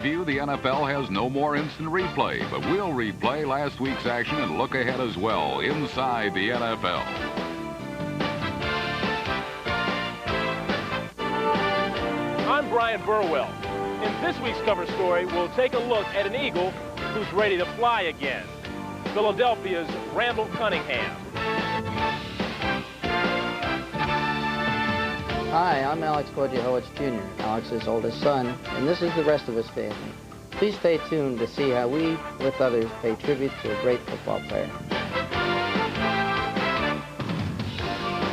The NFL has no more instant replay, but we'll replay last week's action and look ahead as well inside the NFL. I'm Brian Burwell. In this week's cover story, we'll take a look at an Eagle who's ready to fly again. Philadelphia's Randall Cunningham. Hi, I'm Alex Wojciechowicz Jr., Alex's oldest son, and this is the rest of his family. Please stay tuned to see how we, with others, pay tribute to a great football player.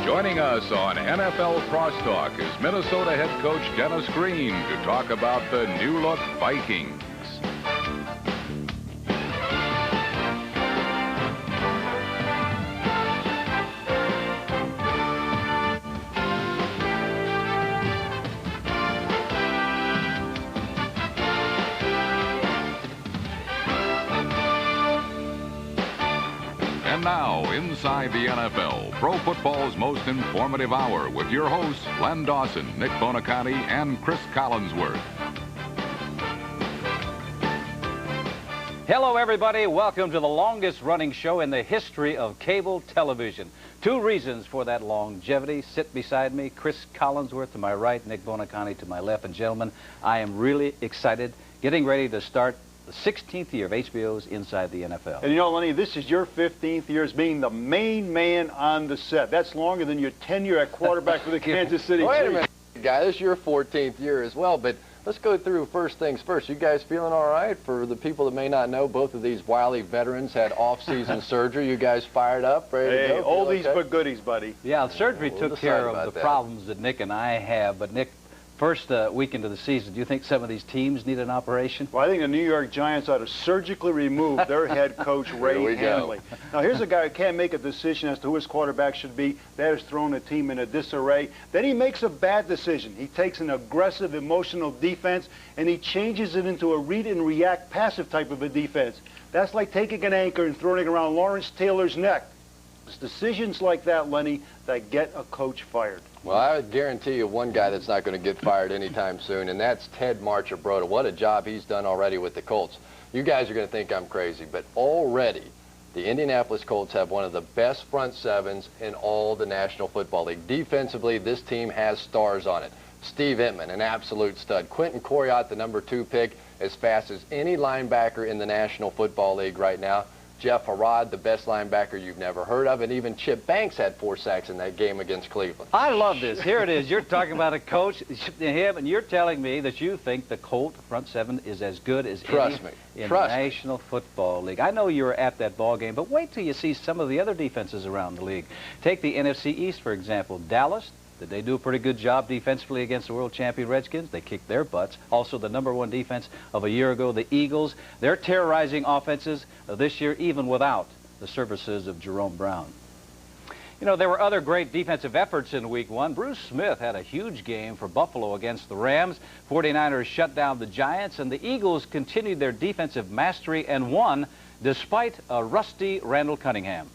Joining us on NFL Crosstalk is Minnesota head coach Dennis Green to talk about the new-look Vikings. And now, inside the NFL, pro football's most informative hour with your hosts, Len Dawson, Nick Bonaconti, and Chris Collinsworth. Hello, everybody. Welcome to the longest-running show in the history of cable television. Two reasons for that longevity. Sit beside me, Chris Collinsworth to my right, Nick Bonaconti to my left. And gentlemen, I am really excited, getting ready to start the 16th year of HBO's Inside the NFL. And you know, Lenny, this is your 15th year as being the main man on the set. That's longer than your tenure at quarterback for the Kansas City Chiefs. Wait a minute, guy. This is your 14th year as well, but let's go through first things first. You guys feeling all right? For the people that may not know, both of these wily veterans had off-season surgery. You guys fired up, ready to go? Oldies but goodies, buddy. Yeah, the surgery took care of the problems that Nick and I have, but Nick, first week into the season, do you think some of these teams need an operation? Well, I think the New York Giants ought to surgically remove their head coach, Ray Handley. Now, here's a guy who can't make a decision as to who his quarterback should be. That has thrown the team in a disarray. Then he makes a bad decision. He takes an aggressive, emotional defense, and he changes it into a read-and-react passive type of a defense. That's like taking an anchor and throwing it around Lawrence Taylor's neck. It's decisions like that, Lenny, that get a coach fired. Well, I would guarantee you one guy that's not going to get fired anytime soon, and that's Ted Marchibroda. What a job he's done already with the Colts. You guys are going to think I'm crazy, but already the Indianapolis Colts have one of the best front sevens in all the National Football League. Defensively, this team has stars on it. Steve Entman, an absolute stud. Quentin Coriat, the #2 pick, as fast as any linebacker in the National Football League right now. Jeff Harrod, the best linebacker you've never heard of, and even Chip Banks had 4 sacks in that game against Cleveland. I love this. Here it is. You're talking about a coach, him, and you're telling me that you think the Colt front seven is as good as any in the National Football League. I know you were at that ball game, but wait till you see some of the other defenses around the league. Take the NFC East, for example. Dallas. Did they do a pretty good job defensively against the world champion Redskins? They kicked their butts. Also, the #1 defense of a year ago, the Eagles. They're terrorizing offenses this year, even without the services of Jerome Brown. You know, there were other great defensive efforts in Week 1. Bruce Smith had a huge game for Buffalo against the Rams. 49ers shut down the Giants, and the Eagles continued their defensive mastery and won despite a rusty Randall Cunningham.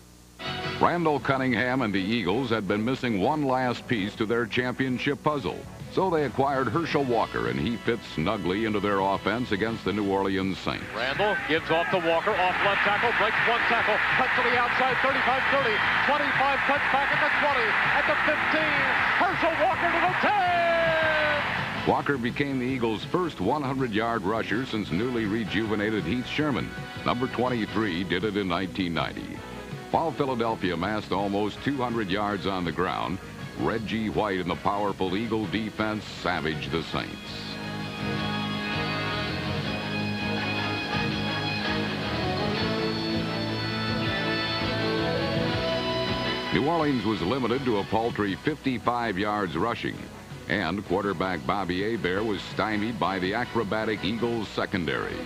Randall Cunningham and the Eagles had been missing one last piece to their championship puzzle. So they acquired Herschel Walker, and he fits snugly into their offense against the New Orleans Saints. Randall gives off to Walker, off left tackle, breaks one tackle, cuts to the outside, 35-30, 25, cuts back at the 20, at the 15, Herschel Walker to the 10! Walker became the Eagles' first 100-yard rusher since newly rejuvenated Heath Sherman. Number 23 did it in 1990. While Philadelphia amassed almost 200 yards on the ground, Reggie White and the powerful Eagle defense savaged the Saints. New Orleans was limited to a paltry 55 yards rushing, and quarterback Bobby Hebert was stymied by the acrobatic Eagles secondary.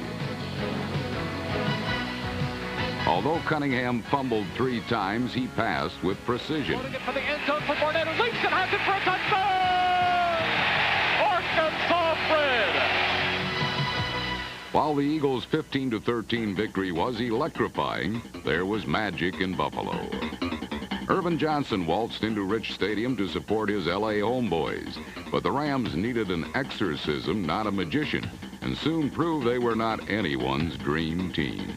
Although Cunningham fumbled 3 times, he passed with precision. It for the end zone for Barnett, who leaps and has it for a touchdown! Arkansas Fred! While the Eagles' 15-13 victory was electrifying, there was magic in Buffalo. Irvin Johnson waltzed into Rich Stadium to support his L.A. homeboys, but the Rams needed an exorcism, not a magician, and soon proved they were not anyone's dream team.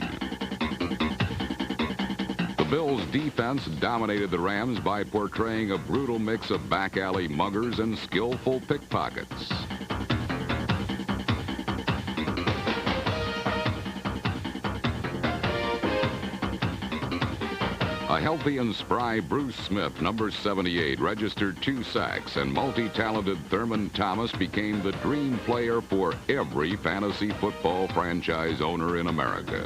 The Bills' defense dominated the Rams by portraying a brutal mix of back alley muggers and skillful pickpockets. A healthy and spry Bruce Smith, number 78, registered 2 sacks, and multi-talented Thurman Thomas became the dream player for every fantasy football franchise owner in America.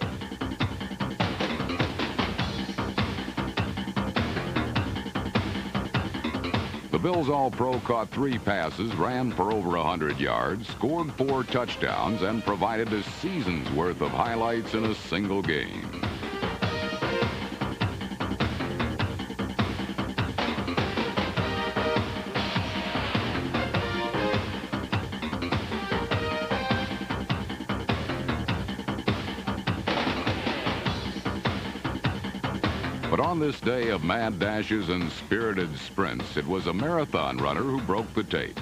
The Bills All-Pro caught 3 passes, ran for over 100 yards, scored 4 touchdowns, and provided a season's worth of highlights in a single game. But on this day of mad dashes and spirited sprints, it was a marathon runner who broke the tape.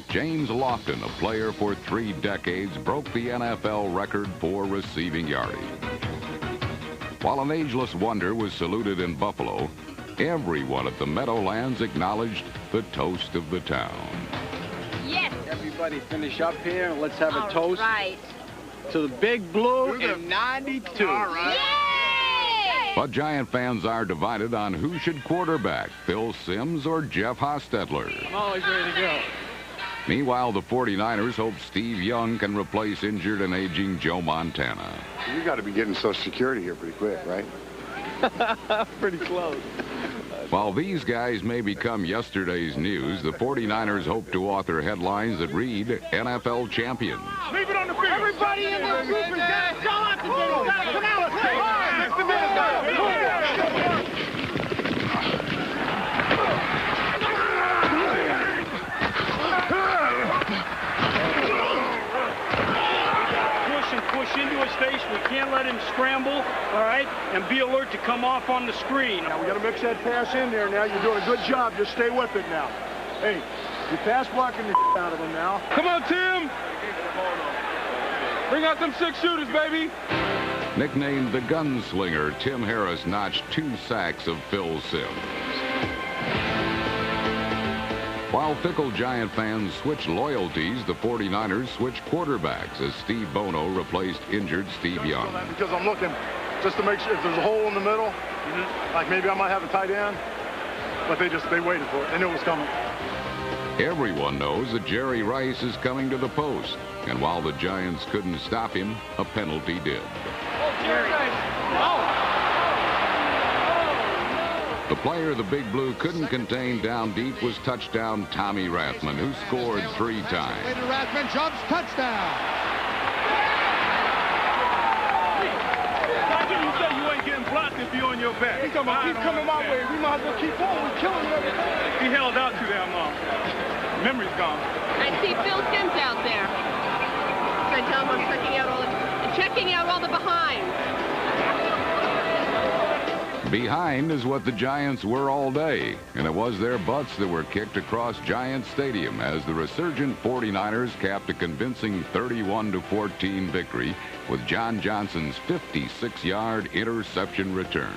James Lofton, a player for 3 decades, broke the NFL record for receiving yardage. While an ageless wonder was saluted in Buffalo, everyone at the Meadowlands acknowledged the toast of the town. Yes. Everybody finish up here and let's have a toast. Right. To the Big Blue in 92. All right. But Giant fans are divided on who should quarterback, Phil Simms or Jeff Hostetler. I'm always ready to go. Meanwhile, the 49ers hope Steve Young can replace injured and aging Joe Montana. You got to be getting Social Security here pretty quick, right? Pretty close. While these guys may become yesterday's news, the 49ers hope to author headlines that read NFL champions. Leave it on the field. Everybody in this group has got to show up today. Come out. Let's go. Push into his face. We can't let him scramble, all right? And be alert to come off on the screen. Now, we got to mix that pass in there now. You're doing a good job. Just stay with it now. Hey, you're pass blocking the out of him now. Come on, Tim. Bring out them 6 shooters, baby. Nicknamed the Gunslinger, Tim Harris notched 2 sacks of Phil Simms. While fickle Giant fans switched loyalties, the 49ers switched quarterbacks as Steve Bono replaced injured Steve Young. Because I'm looking just to make sure if there's a hole in the middle, like maybe I might have a tight end, but they waited for it. They knew it was coming. Everyone knows that Jerry Rice is coming to the post, and while the Giants couldn't stop him, a penalty did. The player the Big Blue couldn't contain down deep was touchdown Tommy Rathman, who scored 3 times. Rathman jumps, touchdown. You say you ain't getting blocked if you're on your back. Keep coming my way. We might as well keep on. We're killing him every time. He held out too damn long. Memory's gone. I see Phil Simms out there. I tell him I'm checking out all the behinds. Behind is what the Giants were all day, and it was their butts that were kicked across Giant Stadium as the resurgent 49ers capped a convincing 31-14 victory with John Johnson's 56-yard interception return.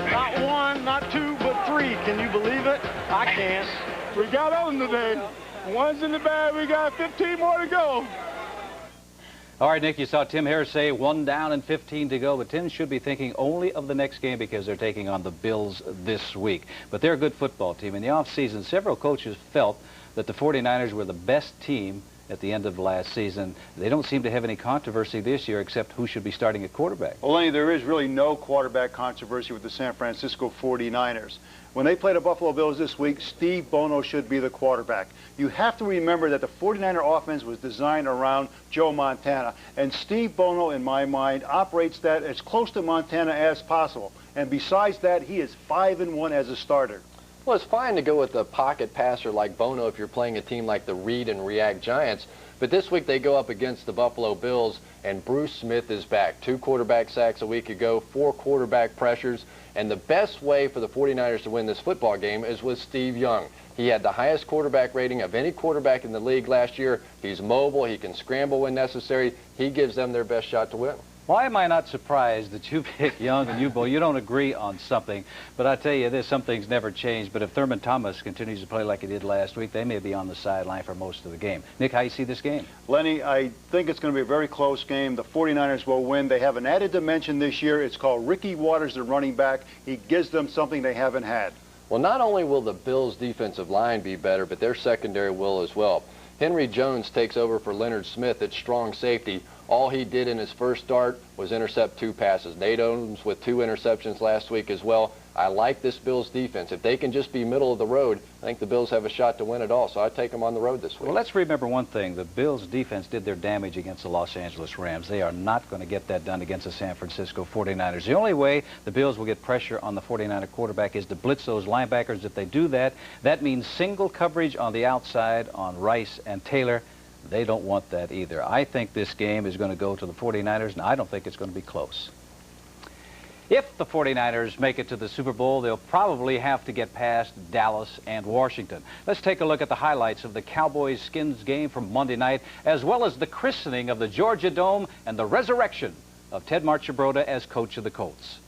Not 1, not 2, but 3. Can you believe it? I can't. We got on today. 1's in the bag. We got 15 more to go. All right, Nick, you saw Tim Harris say 1 down and 15 to go, but Tim should be thinking only of the next game because they're taking on the Bills this week. But they're a good football team. In the offseason, several coaches felt that the 49ers were the best team at the end of last season. They don't seem to have any controversy this year except who should be starting at quarterback. Well, Lenny, there is really no quarterback controversy with the San Francisco 49ers. When they play the Buffalo Bills this week, Steve Bono should be the quarterback. You have to remember that the 49er offense was designed around Joe Montana, and Steve Bono, in my mind, operates that as close to Montana as possible. And besides that, he is 5-1 as a starter. Well, it's fine to go with a pocket passer like Bono if you're playing a team like the Read and React Giants. But this week they go up against the Buffalo Bills, and Bruce Smith is back. 2 quarterback sacks a week ago, 4 quarterback pressures. And the best way for the 49ers to win this football game is with Steve Young. He had the highest quarterback rating of any quarterback in the league last year. He's mobile. He can scramble when necessary. He gives them their best shot to win. Why am I not surprised that you pick Young and you, Bo? You don't agree on something, but I tell you this, some things never change. But if Thurman Thomas continues to play like he did last week, they may be on the sideline for most of the game. Nick, how you see this game? Lenny, I think it's going to be a very close game. The 49ers will win. They have an added dimension this year. It's called Ricky Watters, the running back. He gives them something they haven't had. Well, not only will the Bills' defensive line be better, but their secondary will as well. Henry Jones takes over for Leonard Smith at strong safety. All he did in his first start was intercept 2 passes. Nate Owens with 2 interceptions last week as well. I like this Bills defense. If they can just be middle of the road, I think the Bills have a shot to win it all. So I take them on the road this week. Well, let's remember one thing. The Bills defense did their damage against the Los Angeles Rams. They are not going to get that done against the San Francisco 49ers. The only way the Bills will get pressure on the 49er quarterback is to blitz those linebackers. If they do that, that means single coverage on the outside on Rice and Taylor. They don't want that either. I think this game is going to go to the 49ers, and I don't think it's going to be close. If the 49ers make it to the Super Bowl, they'll probably have to get past Dallas and Washington. Let's take a look at the highlights of the Cowboys-Skins game from Monday night, as well as the christening of the Georgia Dome and the resurrection of Ted Marchibroda as coach of the Colts.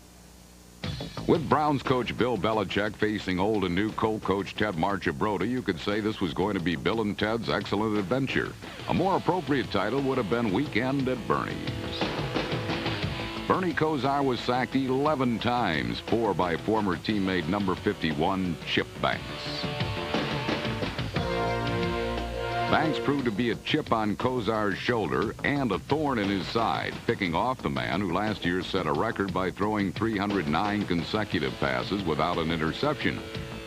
With Browns coach Bill Belichick facing old and new Colt coach Ted Marchibroda, you could say this was going to be Bill and Ted's excellent adventure. A more appropriate title would have been Weekend at Bernie's. Bernie Kosar was sacked 11 times, 4 by former teammate number 51, Chip Banks. Banks proved to be a chip on Kosar's shoulder and a thorn in his side, picking off the man who last year set a record by throwing 309 consecutive passes without an interception.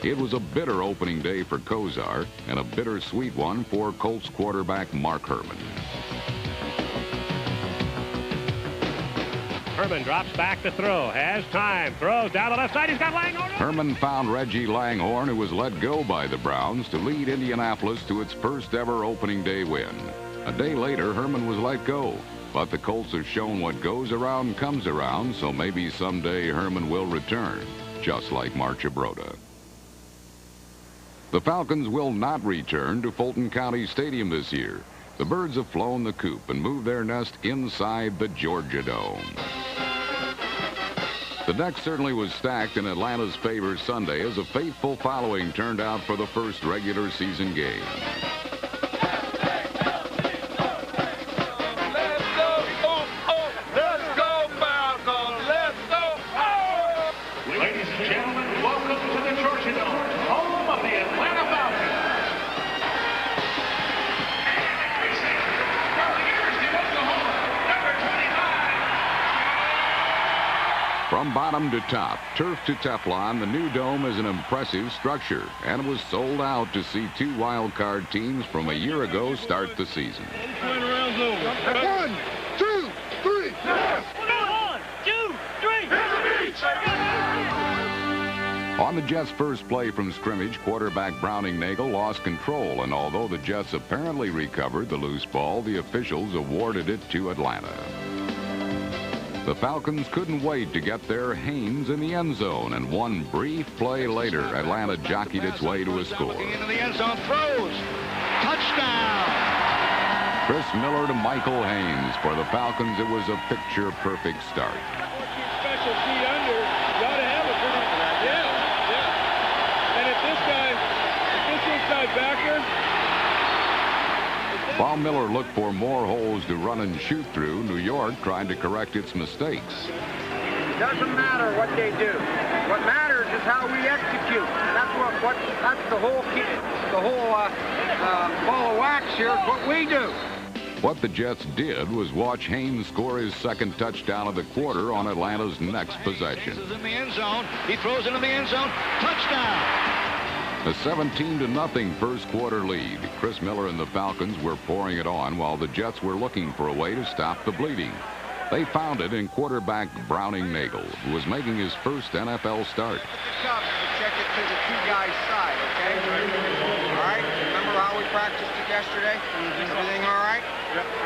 It was a bitter opening day for Kosar and a bittersweet one for Colts quarterback Mark Herman. Herman drops back to throw, has time, throws down the left side, he's got Langhorne. Herman found Reggie Langhorne, who was let go by the Browns, to lead Indianapolis to its first ever opening day win. A day later, Herman was let go, but the Colts have shown what goes around comes around, so maybe someday Herman will return, just like Marchibroda. The Falcons will not return to Fulton County Stadium this year. The Birds have flown the coop and moved their nest inside the Georgia Dome. The deck certainly was stacked in Atlanta's favor Sunday as a faithful following turned out for the first regular season game. Ladies and gentlemen, welcome to the Georgia Dome, home of the Atlanta Falcons. From bottom to top, turf to Teflon, the new dome is an impressive structure, and it was sold out to see 2 wild card teams from a year ago start the season. 1, 2, 3, yes! 1, 2, 3, On the Jets' first play from scrimmage, quarterback Browning Nagel lost control, and although the Jets apparently recovered the loose ball, the officials awarded it to Atlanta. The Falcons couldn't wait to get their Haynes in the end zone, and one brief play later, Atlanta jockeyed its way to a score. Into the end zone, throws, touchdown! Chris Miller to Michael Haynes. For the Falcons, it was a picture-perfect start. Special key under, you ought to have a pretty, yeah. And if this inside backer, While Miller looked for more holes to run and shoot through, New York tried to correct its mistakes. It doesn't matter what they do. What matters is how we execute. That's that's the whole key, the whole ball of wax here. What we do. What the Jets did was watch Haynes score his second touchdown of the quarter on Atlanta's next possession. In the end zone, he throws into the end zone, touchdown! A 17-0 first quarter lead. Chris Miller and the Falcons were pouring it on while the Jets were looking for a way to stop the bleeding. They found it in quarterback Browning Nagel, who was making his first NFL start. check it to the two guys' side, okay? All right? Remember how we practiced it yesterday? Everything all right?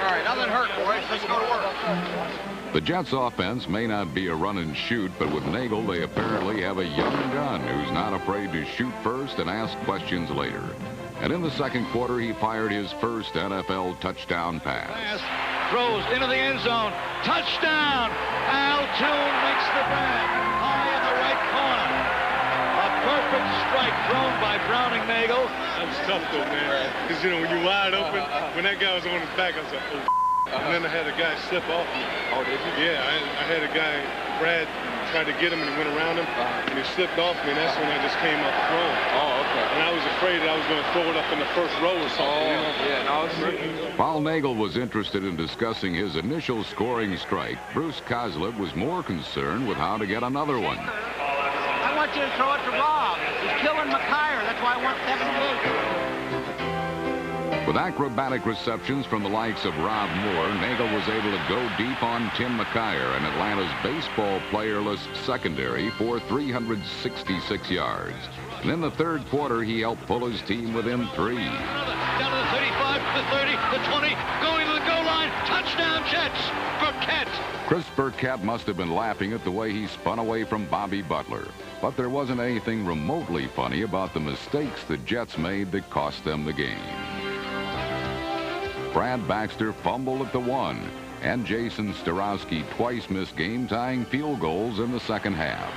All right, nothing hurt, boys. Let's go to work. The Jets' offense may not be a run and shoot, but with Nagel, they apparently have a young gun who's not afraid to shoot first and ask questions later. And in the second quarter, he fired his first NFL touchdown pass. Throws into the end zone. Touchdown! Al Toon makes the grab. High in the right corner. A perfect strike thrown by Browning Nagel. That was tough, though, man. Because, you know, when you're wide open, when that guy was on his back, I was like, oh. And then I had a guy slip off me. Oh, did you? Yeah, I had a guy, Brad, tried to get him, and he went around him, and he slipped off me, and that's when I just came up throwing. Oh, okay. And I was afraid that I was going to throw it up in the first row or something. You know? Yeah, no, While Nagel was interested in discussing his initial scoring strike, Bruce Kozlov was more concerned with how to get another one. I want you to throw it to Rob. He's killing McKyer. That's why I want 78. With acrobatic receptions from the likes of Rob Moore, Nagel was able to go deep on Tim McKyer and Atlanta's baseball playerless secondary for 366 yards. And in the third quarter, he helped pull his team within 3. Down to the 35, the 30, the 20, going to the goal line. Touchdown, Jets! Burkett! Chris Burkett must have been laughing at the way he spun away from Bobby Butler. But there wasn't anything remotely funny about the mistakes the Jets made that cost them the game. Brad Baxter fumbled at the 1, and Jason Starowski twice missed game-tying field goals in the second half.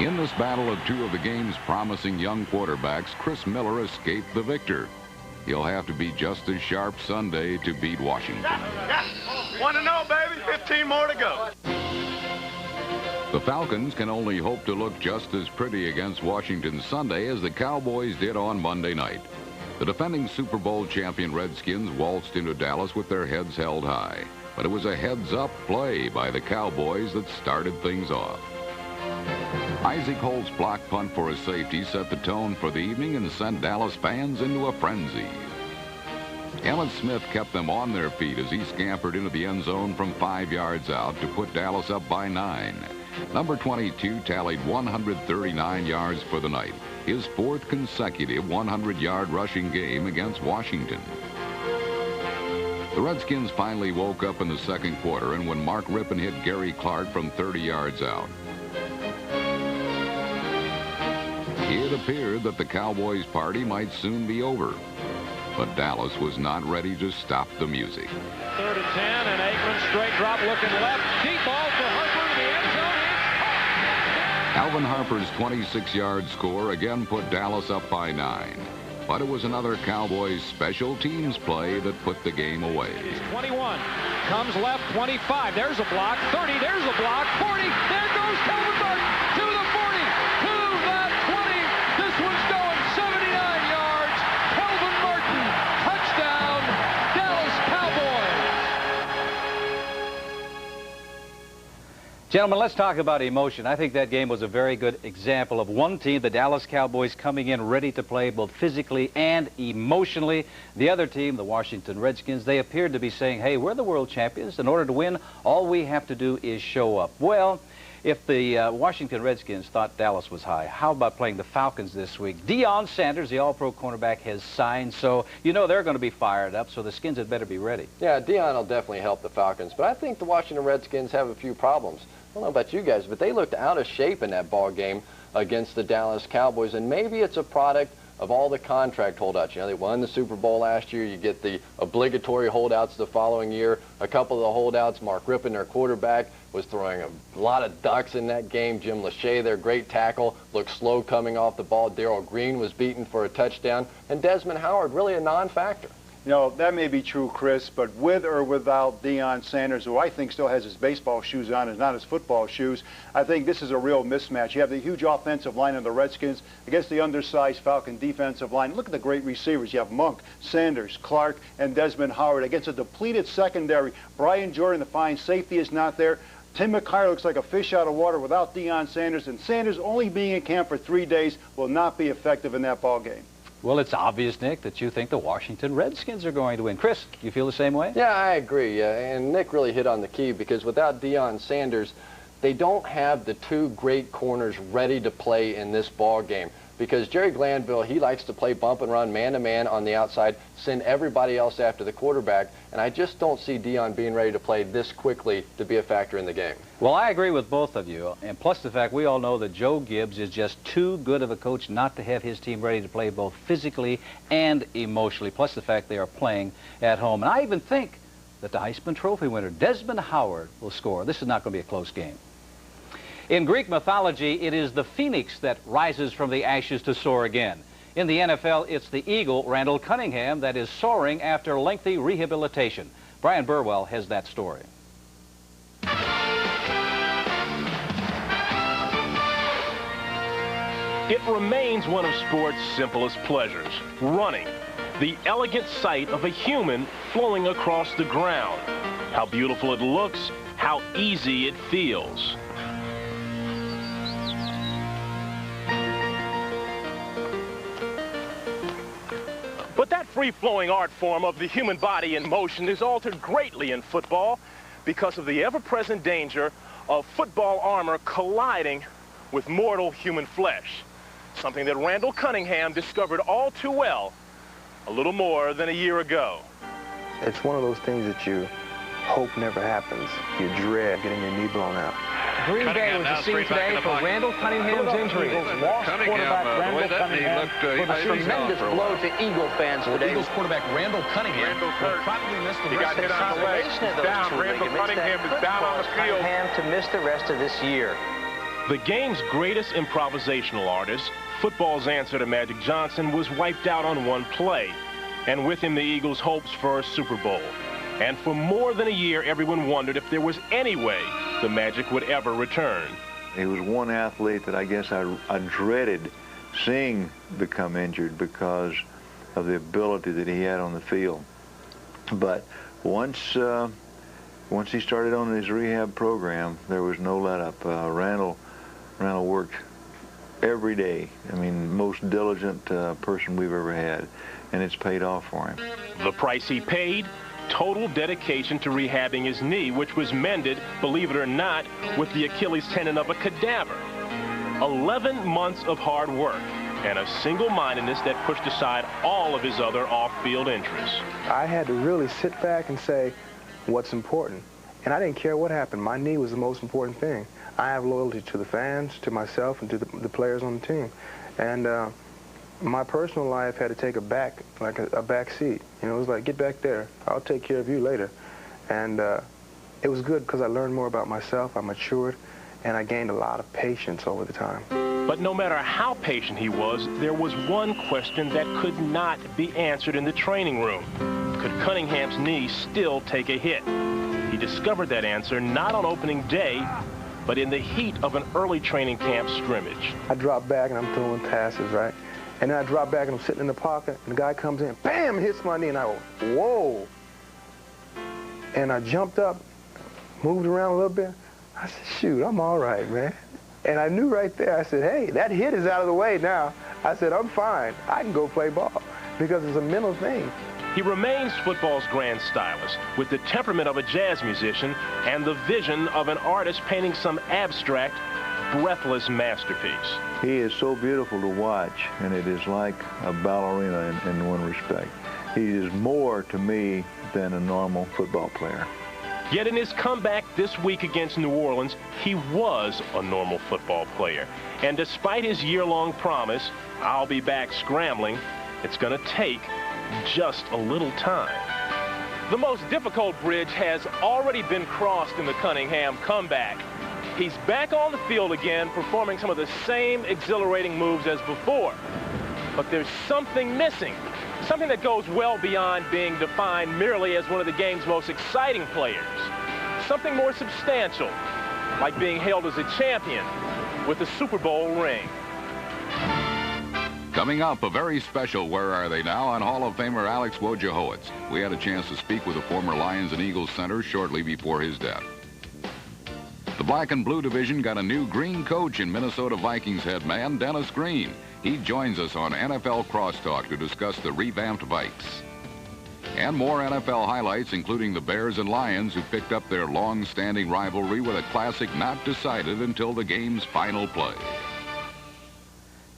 In this battle of two of the game's promising young quarterbacks, Chris Miller escaped the victor. He'll have to be just as sharp Sunday to beat Washington. Want to know, baby? 15 more to go. The Falcons can only hope to look just as pretty against Washington Sunday as the Cowboys did on Monday night. The defending Super Bowl champion Redskins waltzed into Dallas with their heads held high. But it was a heads-up play by the Cowboys that started things off. Isaac Holt's block punt for a safety set the tone for the evening and sent Dallas fans into a frenzy. Emmett Smith kept them on their feet as he scampered into the end zone from 5 yards out to put Dallas up by 9. Number 22 tallied 139 yards for the night, his fourth consecutive 100-yard rushing game against Washington. The Redskins finally woke up in the second quarter, and when Mark Rippon hit Gary Clark from 30 yards out, it appeared that the Cowboys' party might soon be over. But Dallas was not ready to stop the music. 3rd and 10, and Aikman straight drop looking left. Deep ball for Harper to the end zone. Alvin Harper's 26-yard score again put Dallas up by 9. But it was another Cowboys special teams play that put the game away. 21, comes left, 25, there's a block, 30, there's a block, 40, there goes Calvin Martin to the 40, to the 20, this one's going 79 yards, Calvin Martin, touchdown, Dallas Cowboys. Gentlemen, let's talk about emotion. I think that game was a very good example of one team, the Dallas Cowboys, coming in ready to play both physically and emotionally. The other team, the Washington Redskins, they appeared to be saying, hey, we're the world champions. In order to win, all we have to do is show up. Well, if the Washington Redskins thought Dallas was high, how about playing the Falcons this week? Deion Sanders, the all-pro cornerback, has signed, so you know they're going to be fired up, so the Skins had better be ready. Yeah, Deion will definitely help the Falcons, but I think the Washington Redskins have a few problems. I don't know about you guys, but they looked out of shape in that ball game against the Dallas Cowboys, and maybe it's a product of all the contract holdouts. You know, they won the Super Bowl last year. You get the obligatory holdouts the following year. A couple of the holdouts, Mark Rippon, their quarterback, was throwing a lot of ducks in that game. Jim Lachey, their great tackle, looked slow coming off the ball. Darrell Green was beaten for a touchdown. And Desmond Howard, really a non-factor. You know, that may be true, Chris, but with or without Deion Sanders, who I think still has his baseball shoes on and not his football shoes, I think this is a real mismatch. You have the huge offensive line of the Redskins against the undersized Falcon defensive line. Look at the great receivers. You have Monk, Sanders, Clark, and Desmond Howard against a depleted secondary. Brian Jordan, the fine safety, is not there. Tim McKyer looks like a fish out of water without Deion Sanders, and Sanders only being in camp for 3 days will not be effective in that ball game. Well, it's obvious, Nick, that you think the Washington Redskins are going to win. Chris, you feel the same way? Yeah, I agree. And Nick really hit on the key, because without Deion Sanders, They don't have the two great corners ready to play in this ball game because Jerry Glanville, he likes to play bump and run man-to-man on the outside, send everybody else after the quarterback, and I just don't see Deion being ready to play this quickly to be a factor in the game. Well, I agree with both of you, and plus the fact we all know that Joe Gibbs is just too good of a coach not to have his team ready to play both physically and emotionally, plus the fact they are playing at home. And I even think that the Heisman Trophy winner, Desmond Howard, will score. This is not going to be a close game. In Greek mythology, it is the phoenix that rises from the ashes to soar again. In the NFL, it's the eagle, Randall Cunningham, that is soaring after lengthy rehabilitation. Brian Burwell has that story. It remains one of sport's simplest pleasures, running. The elegant sight of a human flowing across the ground. How beautiful it looks, how easy it feels. But that free-flowing art form of the human body in motion is altered greatly in football because of the ever-present danger of football armor colliding with mortal human flesh, something that Randall Cunningham discovered all too well a little more than a year ago. It's one of those things that you hope never happens. You dread getting your knee blown out. Green Bay was the scene today for Randall Cunningham's injury. Cunningham, the way that knee looked, a tremendous blow to Eagle fans today. Eagles quarterback Randall Cunningham will probably miss the rest of the season. Down. Randall Cunningham is down on the field. Cunningham to miss the rest of this year. The game's greatest improvisational artist, football's answer to Magic Johnson, was wiped out on one play, and with him the Eagles' hopes for a Super Bowl. And for more than a year, everyone wondered if there was any way the Magic would ever return. He was one athlete that I guess I dreaded seeing become injured because of the ability that he had on the field. But once he started on his rehab program, there was no let-up. Randall worked every day. I mean, most diligent person we've ever had, and it's paid off for him. The price he paid? Total dedication to rehabbing his knee, which was mended, believe it or not, with the Achilles tendon of a cadaver. 11 months of hard work and a single-mindedness that pushed aside all of his other off-field interests. I had to really sit back and say, what's important? And I didn't care what happened. My knee was the most important thing. I have loyalty to the fans, to myself, and to the players on the team. And my personal life had to take a back seat. You know, it was like, get back there. I'll take care of you later. And it was good because I learned more about myself. I matured, and I gained a lot of patience over the time. But no matter how patient he was, there was one question that could not be answered in the training room. Could Cunningham's knee still take a hit? He discovered that answer not on opening day, but in the heat of an early training camp scrimmage. I drop back and I'm throwing passes, right? And then I drop back and I'm sitting in the pocket, and the guy comes in, bam, hits my knee, and I go, whoa. And I jumped up, moved around a little bit. I said, shoot, I'm all right, man. And I knew right there, I said, hey, that hit is out of the way now. I said, I'm fine. I can go play ball because it's a mental thing. He remains football's grand stylist with the temperament of a jazz musician and the vision of an artist painting some abstract, breathless masterpiece. He is so beautiful to watch, and it is like a ballerina in one respect. He is more to me than a normal football player. Yet in his comeback this week against New Orleans, he was a normal football player. And despite his year-long promise, I'll be back scrambling, it's going to take just a little time. The most difficult bridge has already been crossed in the Cunningham comeback. He's back on the field again, performing some of the same exhilarating moves as before. But there's something missing, something that goes well beyond being defined merely as one of the game's most exciting players. Something more substantial, like being hailed as a champion with a Super Bowl ring. Coming up, a very special Where Are They Now on Hall of Famer Alex Wojciechowicz. We had a chance to speak with the former Lions and Eagles center shortly before his death. The Black and Blue division got a new green coach in Minnesota Vikings head man Dennis Green. He joins us on NFL Crosstalk to discuss the revamped Vikes. And more NFL highlights, including the Bears and Lions, who picked up their long-standing rivalry with a classic not decided until the game's final play.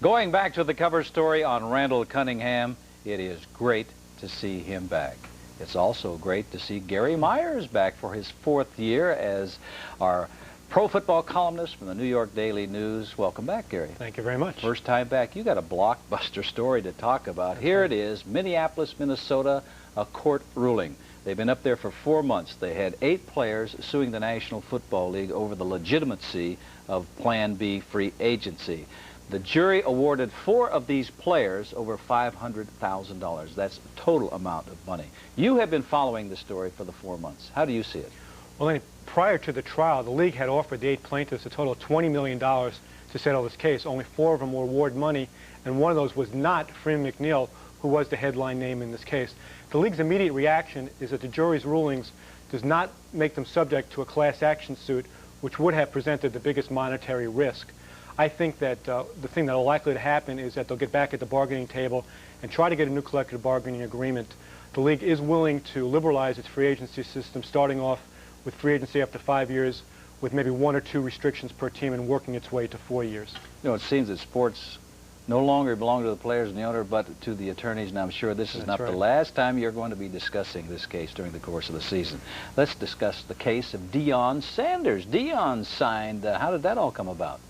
Going back to the cover story on Randall Cunningham, it is great to see him back. It's also great to see Gary Myers back for his 4th year as our pro football columnist from the New York Daily News. Welcome back, Gary. Thank you very much. First time back. You got a blockbuster story to talk about. Here it is, Minneapolis, Minnesota, a court ruling. They've been up there for 4 months. They had 8 players suing the National Football League over the legitimacy of Plan B free agency. The jury awarded 4 of these players over $500,000. That's the total amount of money. You have been following the story for the 4 months. How do you see it? Well, prior to the trial, the league had offered the 8 plaintiffs a total of $20 million to settle this case. Only 4 of them were awarded money, and one of those was not Freeman McNeil, who was the headline name in this case. The league's immediate reaction is that the jury's rulings does not make them subject to a class action suit, which would have presented the biggest monetary risk. I think that the thing that will likely to happen is that they'll get back at the bargaining table and try to get a new collective bargaining agreement. The league is willing to liberalize its free agency system, starting off with free agency after 5 years, with maybe 1 or 2 restrictions per team, and working its way to 4 years. You know, it seems that sports no longer belong to the players and the owner, but to the attorneys, and I'm sure this is not the last time you're going to be discussing this case during the course of the season. Let's discuss the case of Deion Sanders. Deion signed. How did that all come about?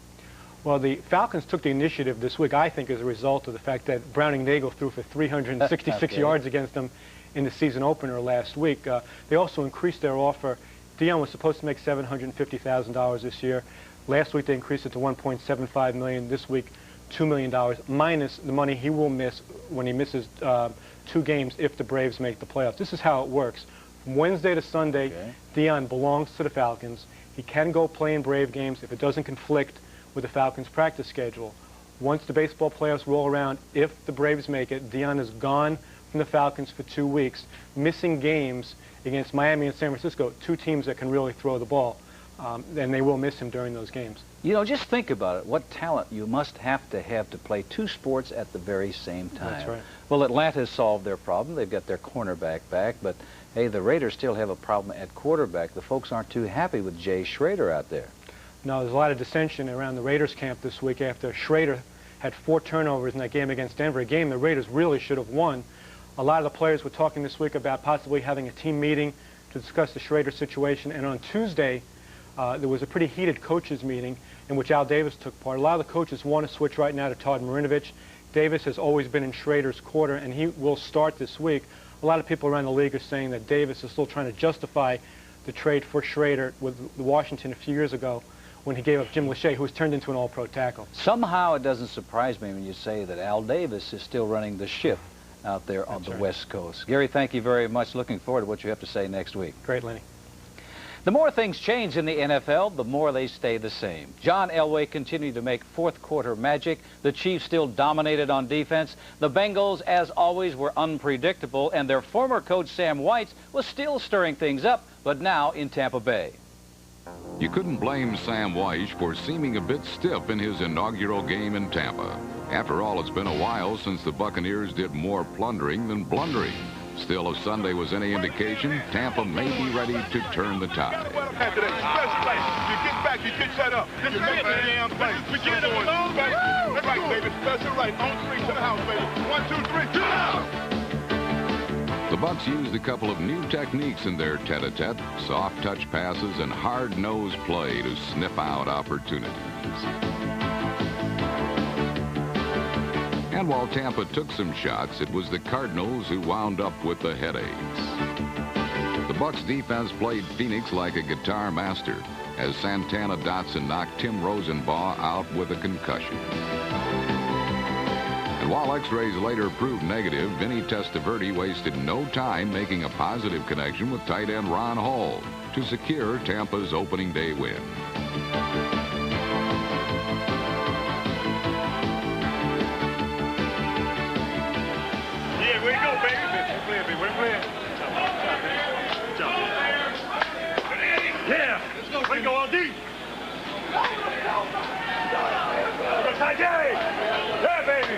Well, the Falcons took the initiative this week, I think, as a result of the fact that Browning Nagel threw for 366 yards against them in the season opener last week. They also increased their offer. Deion was supposed to make $750,000 this year. Last week they increased it to $1.75 million. This week, $2 million, minus the money he will miss when he misses 2 games if the Braves make the playoffs. This is how it works. From Wednesday to Sunday, Deion belongs to the Falcons. He can go play in Brave games if it doesn't conflict with the Falcons' practice schedule. Once the baseball playoffs roll around, if the Braves make it, Deion is gone from the Falcons for 2 weeks, missing games against Miami and San Francisco, 2 teams that can really throw the ball. And they will miss him during those games. You know, just think about it. What talent you must have to play 2 sports at the very same time. That's right. Well, Atlanta has solved their problem. They've got their cornerback back, but hey, the Raiders still have a problem at quarterback. The folks aren't too happy with Jay Schrader out there. No, there's a lot of dissension around the Raiders camp this week after Schrader had 4 turnovers in that game against Denver, a game the Raiders really should have won. A lot of the players were talking this week about possibly having a team meeting to discuss the Schrader situation, and on Tuesday there was a pretty heated coaches meeting in which Al Davis took part. A lot of the coaches want to switch right now to Todd Marinovich. Davis has always been in Schrader's corner, and he will start this week. A lot of people around the league are saying that Davis is still trying to justify the trade for Schrader with Washington a few years ago, when he gave up Jim Lachey, who was turned into an all-pro tackle. Somehow it doesn't surprise me when you say that Al Davis is still running the ship out there on the West Coast. Gary, thank you very much. Looking forward to what you have to say next week. Great, Lenny. The more things change in the NFL, the more they stay the same. John Elway continued to make 4th quarter magic. The Chiefs still dominated on defense. The Bengals, as always, were unpredictable, and their former coach Sam White was still stirring things up, but now in Tampa Bay. You couldn't blame Sam Wyche for seeming a bit stiff in his inaugural game in Tampa. After all, it's been a while since the Buccaneers did more plundering than blundering. Still, if Sunday was any indication, Tampa may be ready to turn the tide. You get back, you get set up. You make the damn play. We get it alone, baby. That's right, baby. Special right. On 3 to the house, baby. 1, 2, 3, to the house. The Bucs used a couple of new techniques in their tete-a-tete, soft touch passes and hard-nosed play to sniff out opportunities. And while Tampa took some shots, it was the Cardinals who wound up with the headaches. The Bucs defense played Phoenix like a guitar master as Santana Dotson knocked Tim Rosenbaugh out with a concussion. And while x-rays later proved negative, Vinny Testaverde wasted no time making a positive connection with tight end Ron Hall to secure Tampa's opening day win. Yeah, way to go, baby. We're playing. Jump. Yeah, let's go. Way to go, LD. Let's go, Ty J. Yeah, baby.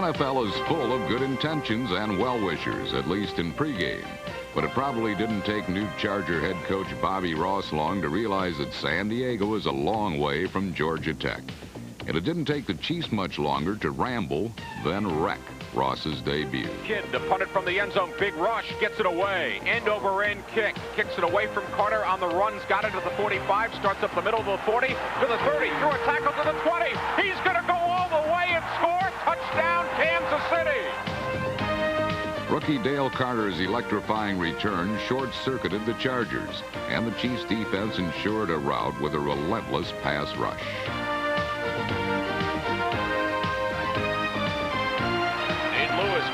NFL is full of good intentions and well-wishers, at least in pregame. But it probably didn't take new Charger head coach Bobby Ross long to realize that San Diego is a long way from Georgia Tech. And it didn't take the Chiefs much longer to ramble, then wreck Ross's debut. Kidd to punt it from the end zone. Big rush, gets it away. End over end kick. Kicks it away from Carter on the runs. Got it to the 45. Starts up the middle of the 40 to the 30. Through a tackle to the 20. He's going to go all the way and score. Touchdown, Kansas City. Rookie Dale Carter's electrifying return short-circuited the Chargers, and the Chiefs' defense ensured a rout with a relentless pass rush.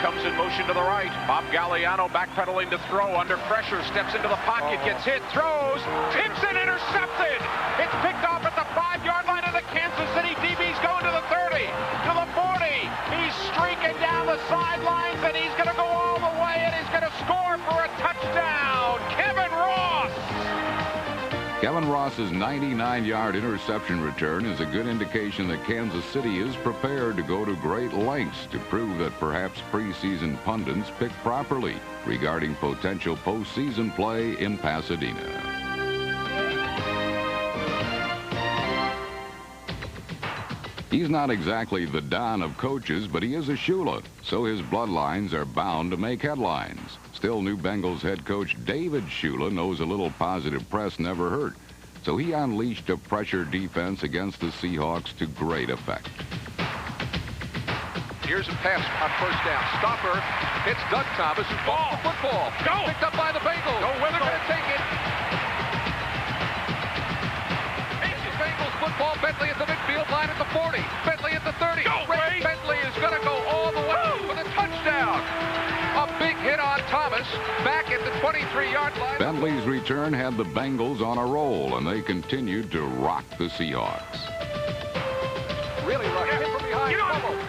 Comes in motion to the right. Bob Galliano backpedaling to throw under pressure. Steps into the pocket, gets hit, throws. Timpson intercepted. It's picked off at the 5-yard line of the Kansas City DB's going to the 30, to the 40. He's streaking down the sidelines, and he's going to go all the way, and he's going to score for a touchdown. Kevin Ross. Kevin Ross's 99-yard interception return is a good indication that Kansas City is prepared to go to great lengths to prove that perhaps preseason pundits picked properly regarding potential postseason play in Pasadena. He's not exactly the Don of coaches, but he is a Shula, so his bloodlines are bound to make headlines. Still, new Bengals head coach David Shula knows a little positive press never hurt, so he unleashed a pressure defense against the Seahawks to great effect. Here's a pass on first down. Stopper. It's Doug Thomas who ball the football. Go! Picked up by the Bengals. Go with it. They're going to take it. Bengals football. Bentley at the midfield line at the 40. Bentley at the 30. Go, Ray Bentley is going to go all the way for the touchdown. A big hit on Thomas, back at the 23-yard line. Bentley's return had the Bengals on a roll, and they continued to rock the Seahawks. Really rough. Hit from behind.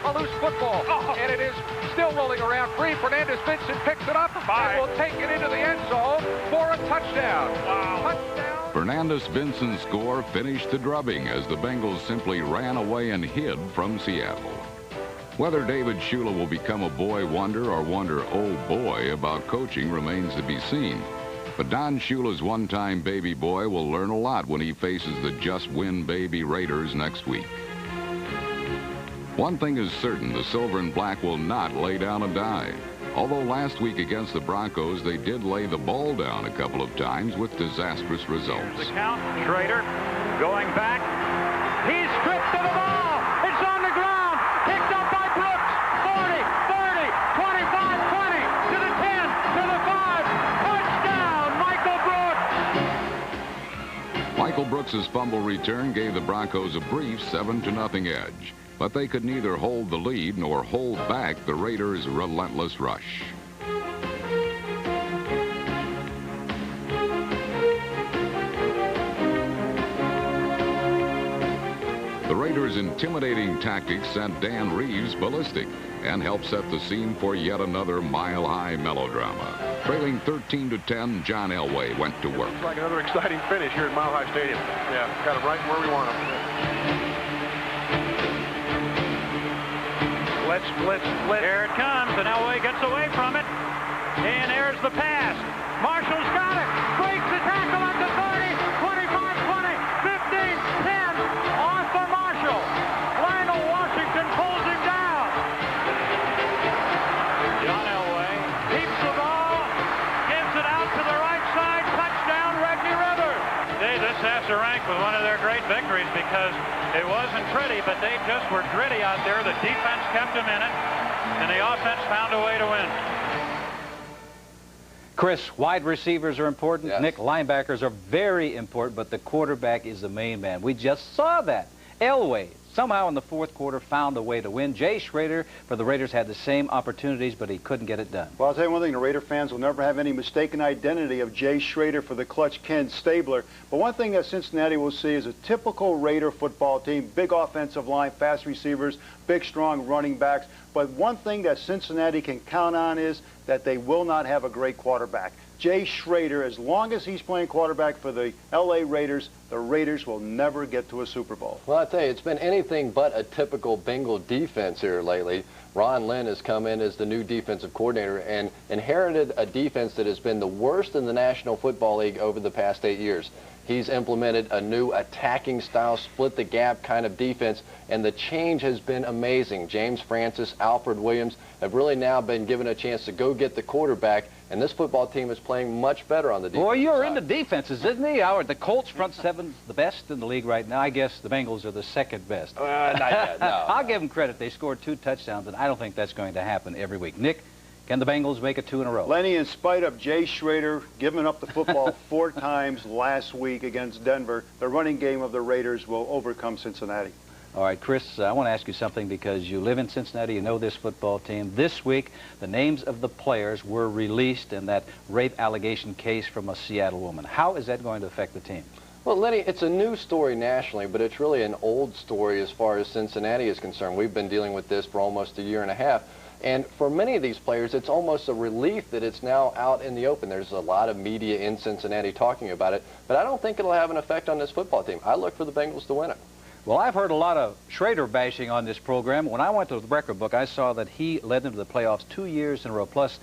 A loose football. And it is still rolling around free. Fernandez Vincent picks it up and will take it into the end zone for a touchdown. Wow. Touchdown. Fernandez Vincent's score finished the drubbing as the Bengals simply ran away and hid from Seattle. Whether David Shula will become a boy wonder or wonder, oh boy, about coaching remains to be seen. But Don Shula's one-time baby boy will learn a lot when he faces the just-win baby Raiders next week. One thing is certain, the Silver and Black will not lay down a dive. Although last week against the Broncos, they did lay the ball down a couple of times with disastrous results. Here's the count. Schrader going back. He's stripped of the ball. It's on the ground. Picked up by Brooks. 40, 30, 25, 20, to the 10, to the 5. Touchdown, Michael Brooks. Michael Brooks' fumble return gave the Broncos a brief 7-0 edge, but they could neither hold the lead nor hold back the Raiders' relentless rush. The Raiders' intimidating tactics sent Dan Reeves ballistic and helped set the scene for yet another mile-high melodrama. Trailing 13-10, John Elway went to work. It's like another exciting finish here at Mile High Stadium. Yeah, got it right where we want them. Blitz. Here it comes, and Elway gets away from it. And there's the pass. Marshall's got it. Breaks the tackle at the 30, 25, 20, 15, 10. Off for Marshall. Lionel Washington pulls him down. John Elway keeps the ball, gives it out to the right side. Touchdown, Reggie Rivers. This has to rank with one of their great victories because it wasn't pretty, but they just were gritty out there. The defense kept them in it, and the offense found a way to win. Chris, wide receivers are important. Yes. Nick, linebackers are very important, but the quarterback is the main man. We just saw that. Elway, somehow in the fourth quarter, found a way to win. Jay Schrader for the Raiders had the same opportunities, but he couldn't get it done. Well, I'll tell you one thing, the Raider fans will never have any mistaken identity of Jay Schrader for the clutch Ken Stabler. But one thing that Cincinnati will see is a typical Raider football team, big offensive line, fast receivers, big, strong running backs. But one thing that Cincinnati can count on is that they will not have a great quarterback. Jay Schroeder, as long as he's playing quarterback for the L.A. Raiders, the Raiders will never get to a Super Bowl. Well, I tell you, it's been anything but a typical Bengal defense here lately. Ron Lynn has come in as the new defensive coordinator and inherited a defense that has been the worst in the National Football League over the past 8 years. He's implemented a new attacking style, split the gap kind of defense, and the change has been amazing. James Francis, Alfred Williams have really now been given a chance to go get the quarterback, and this football team is playing much better on the defense. Boy, you're into defenses, isn't he? The Colts front seven's the best in the league right now. I guess the Bengals are the second best. Not yet, no. I'll give them credit. They scored 2 touchdowns, and I don't think that's going to happen every week. Nick, can the Bengals make it 2 in a row? Lenny, in spite of Jay Schroeder giving up the football 4 times last week against Denver, the running game of the Raiders will overcome Cincinnati. All right, Chris, I want to ask you something because you live in Cincinnati, you know this football team. This week, the names of the players were released in that rape allegation case from a Seattle woman. How is that going to affect the team? Well, Lenny, it's a new story nationally, but it's really an old story as far as Cincinnati is concerned. We've been dealing with this for almost a year and a half. And for many of these players, it's almost a relief that it's now out in the open. There's a lot of media in Cincinnati talking about it, but I don't think it'll have an effect on this football team. I look for the Bengals to win it. Well, I've heard a lot of Schroeder bashing on this program. When I went to the record book, I saw that he led them to the playoffs 2 years in a row. Plus,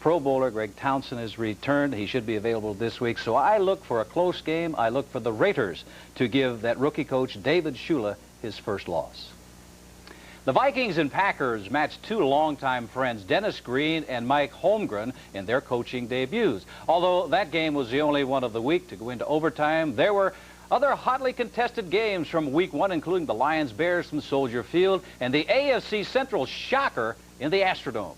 Pro Bowler Greg Townsend has returned. He should be available this week. So I look for a close game. I look for the Raiders to give that rookie coach, David Shula, his first loss. The Vikings and Packers matched 2 longtime friends, Dennis Green and Mike Holmgren, in their coaching debuts. Although that game was the only one of the week to go into overtime, there were other hotly contested games from Week 1, including the Lions-Bears from Soldier Field and the AFC Central shocker in the Astrodome.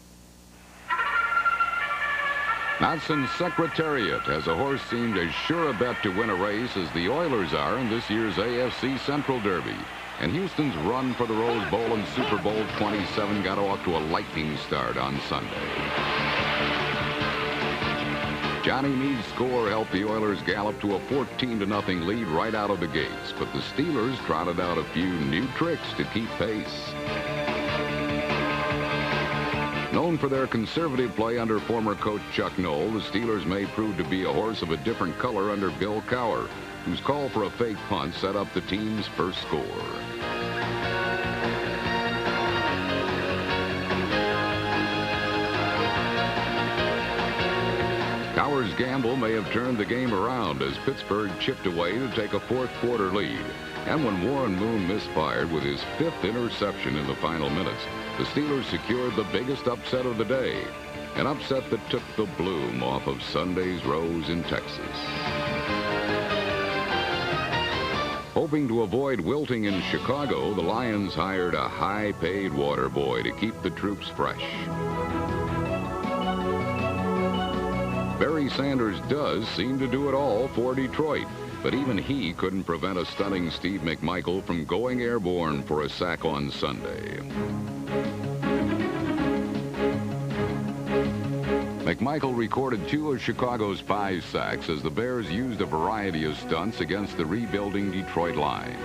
Not since Secretariat has a horse seemed as sure a bet to win a race as the Oilers are in this year's AFC Central Derby. And Houston's run for the Rose Bowl and Super Bowl 27 got off to a lightning start on Sunday. Johnny Meade's score helped the Oilers gallop to a 14-0 lead right out of the gates, but the Steelers trotted out a few new tricks to keep pace. Known for their conservative play under former coach Chuck Noll, the Steelers may prove to be a horse of a different color under Bill Cowher, whose call for a fake punt set up the team's first score. Cowher's gamble may have turned the game around as Pittsburgh chipped away to take a fourth-quarter lead. And when Warren Moon misfired with his 5th interception in the final minutes, the Steelers secured the biggest upset of the day, an upset that took the bloom off of Sunday's rose in Texas. Hoping to avoid wilting in Chicago, the Lions hired a high-paid water boy to keep the troops fresh. Barry Sanders does seem to do it all for Detroit, but even he couldn't prevent a stunning Steve McMichael from going airborne for a sack on Sunday. McMichael recorded 2 of Chicago's 5 sacks as the Bears used a variety of stunts against the rebuilding Detroit line.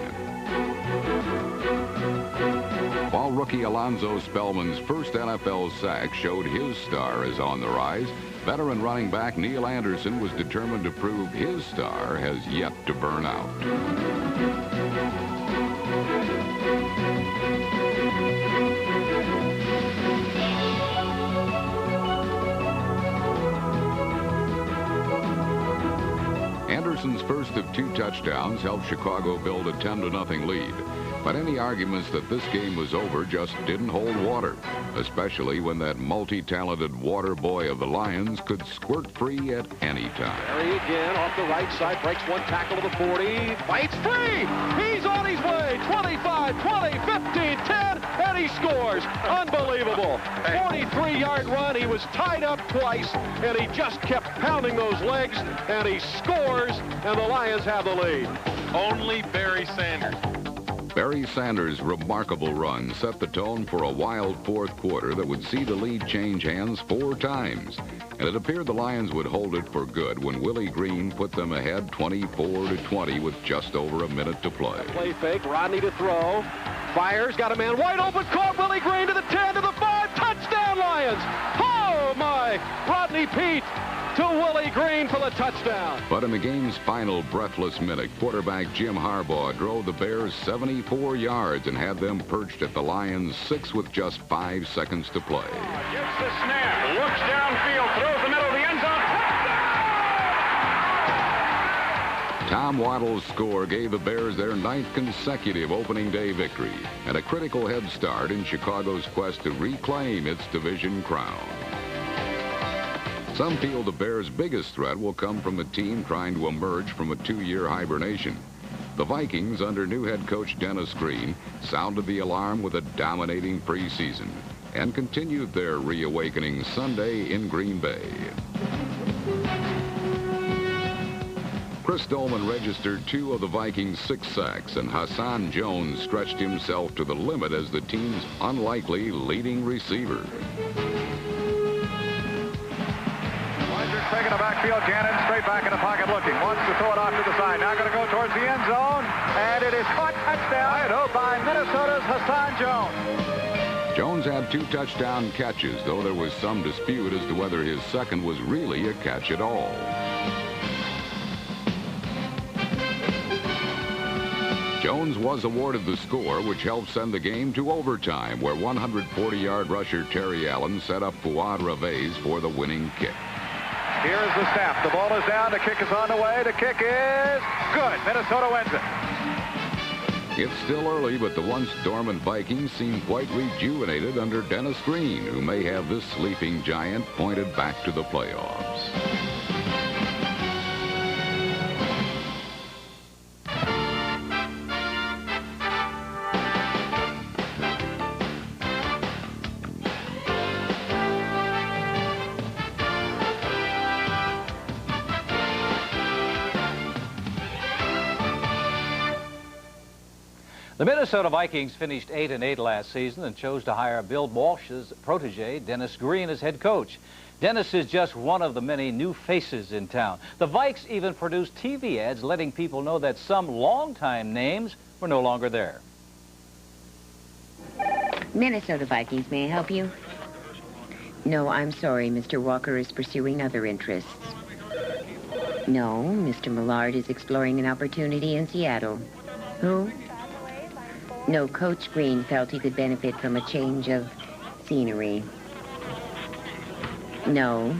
While rookie Alonzo Spellman's first NFL sack showed his star is on the rise, veteran running back Neil Anderson was determined to prove his star has yet to burn out. Anderson's first of 2 touchdowns helped Chicago build a 10-0 lead. But any arguments that this game was over just didn't hold water, especially when that multi-talented water boy of the Lions could squirt free at any time. Barry again off the right side, breaks 1 tackle to the 40, fights free! He's on his way! 25, 20, 15, 10, and he scores! Unbelievable! 43-yard run, he was tied up twice, and he just kept pounding those legs, and he scores, and the Lions have the lead. Only Barry Sanders. Barry Sanders' remarkable run set the tone for a wild 4th quarter that would see the lead change hands 4 times. And it appeared the Lions would hold it for good when Willie Green put them ahead 24-20 with just over a minute to play. Play fake, Rodney to throw. Fires, got a man wide open, caught Willie Green to the 10, to the 5, touchdown Lions! Oh my! Rodney Peete to Willie Green for the touchdown. But in the game's final breathless minute, quarterback Jim Harbaugh drove the Bears 74 yards and had them perched at the Lions' 6 with just 5 seconds to play. Gets the snap, looks downfield, throws the middle of the end zone. Tom Waddle's score gave the Bears their 9th consecutive opening day victory and a critical head start in Chicago's quest to reclaim its division crown. Some feel the Bears' biggest threat will come from the team trying to emerge from a 2-year hibernation. The Vikings, under new head coach Dennis Green, sounded the alarm with a dominating preseason and continued their reawakening Sunday in Green Bay. Chris Dolman registered 2 of the Vikings' 6 sacks, and Hassan Jones stretched himself to the limit as the team's unlikely leading receiver. Taking a backfield, Gannon straight back in the pocket looking. Wants to throw it off to the side. Now going to go towards the end zone. And it is caught touchdown by Minnesota's Hassan Jones. Jones had 2 touchdown catches, though there was some dispute as to whether his second was really a catch at all. Jones was awarded the score, which helped send the game to overtime, where 140-yard rusher Terry Allen set up Fuad Ravez for the winning kick. Here is the snap. The ball is down. The kick is on the way. The kick is good. Minnesota wins it. It's still early, but the once dormant Vikings seem quite rejuvenated under Dennis Green, who may have this sleeping giant pointed back to the playoffs. The Minnesota Vikings finished 8-8 last season and chose to hire Bill Walsh's protege, Dennis Green, as head coach. Dennis is just one of the many new faces in town. The Vikes even produced TV ads letting people know that some longtime names were no longer there. Minnesota Vikings, may I help you? No, I'm sorry. Mr. Walker is pursuing other interests. No, Mr. Millard is exploring an opportunity in Seattle. Who? No, Coach Green felt he could benefit from a change of scenery. No.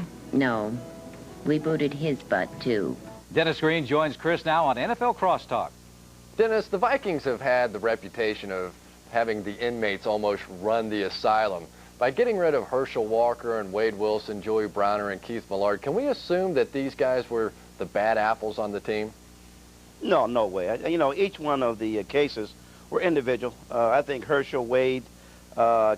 We booted his butt, too. Dennis Green joins Chris now on NFL Crosstalk. Dennis, the Vikings have had the reputation of having the inmates almost run the asylum. By getting rid of Herschel Walker and Wade Wilson, Joey Browner, and Keith Millard, can we assume that these guys were the bad apples on the team? No, no way. You know, each one of the cases were individual. I think Herschel, Wade,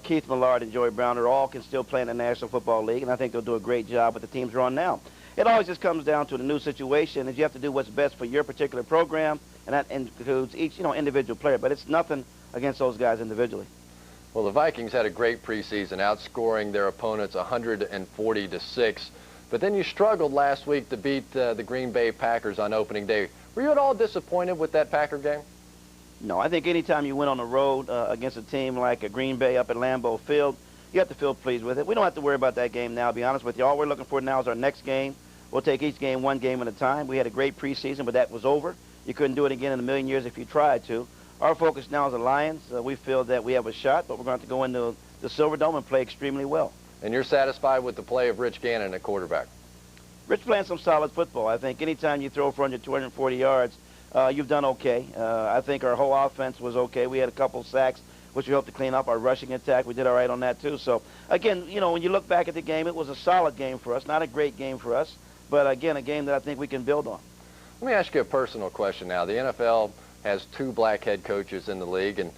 Keith Millard, and Joey Browner all can still play in the National Football League, and I think they'll do a great job with the teams they're on now. It always just comes down to the new situation, is you have to do what's best for your particular program, and that includes each, individual player. But it's nothing against those guys individually. Well, the Vikings had a great preseason, outscoring their opponents 140-6. But then you struggled last week to beat the Green Bay Packers on opening day. Were you at all disappointed with that Packer game? No, I think anytime you went on the road against a team like a Green Bay up at Lambeau Field, you have to feel pleased with it. We don't have to worry about that game now, to be honest with you. All we're looking for now is our next game. We'll take each game one game at a time. We had a great preseason, but that was over. You couldn't do it again in a million years if you tried to. Our focus now is the Lions. We feel that we have a shot, but we're going to have to go into the Silverdome and play extremely well. And you're satisfied with the play of Rich Gannon at quarterback? Rich playing some solid football. I think anytime you throw for under 240 yards, you've done okay. I think our whole offense was okay. We had a couple sacks, which we hope to clean up. Our rushing attack, we did all right on that too. So, again, when you look back at the game, it was a solid game for us. Not a great game for us, but, again, a game that I think we can build on. Let me ask you a personal question now. The NFL has 2 black head coaches in the league, and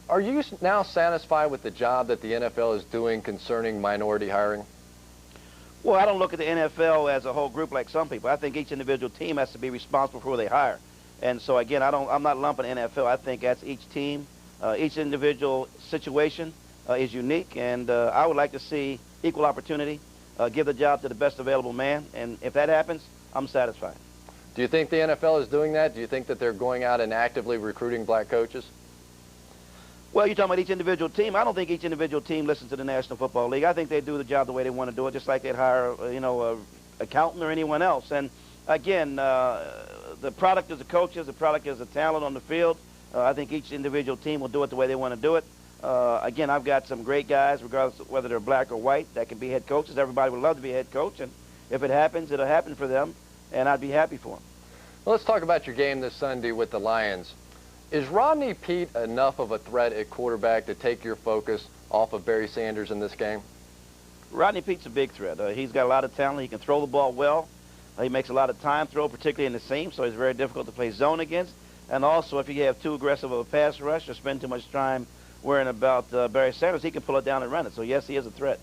are you now satisfied with the job that the NFL is doing concerning minority hiring? Well, I don't look at the NFL as a whole group like some people. I think each individual team has to be responsible for who they hire. And so, again, I'm not lumping NFL. I think that's each team. Each individual situation is unique, and I would like to see equal opportunity, give the job to the best available man, and if that happens, I'm satisfied. Do you think the NFL is doing that? Do you think that they're going out and actively recruiting black coaches? Well, you're talking about each individual team. I don't think each individual team listens to the National Football League. I think they do the job the way they want to do it, just like they'd hire, a accountant or anyone else. And again, the product is the coaches, the product is the talent on the field. I think each individual team will do it the way they want to do it. Again, I've got some great guys, regardless of whether they're black or white, that can be head coaches. Everybody would love to be a head coach, and if it happens, it'll happen for them, and I'd be happy for them. Well, let's talk about your game this Sunday with the Lions. Is Rodney Peete enough of a threat at quarterback to take your focus off of Barry Sanders in this game? Rodney Peete's a big threat. He's got a lot of talent. He can throw the ball well. He makes a lot of time throw, particularly in the seam, so he's very difficult to play zone against. And also, if you have too aggressive of a pass rush or spend too much time worrying about Barry Sanders, he can pull it down and run it. So, yes, he is a threat.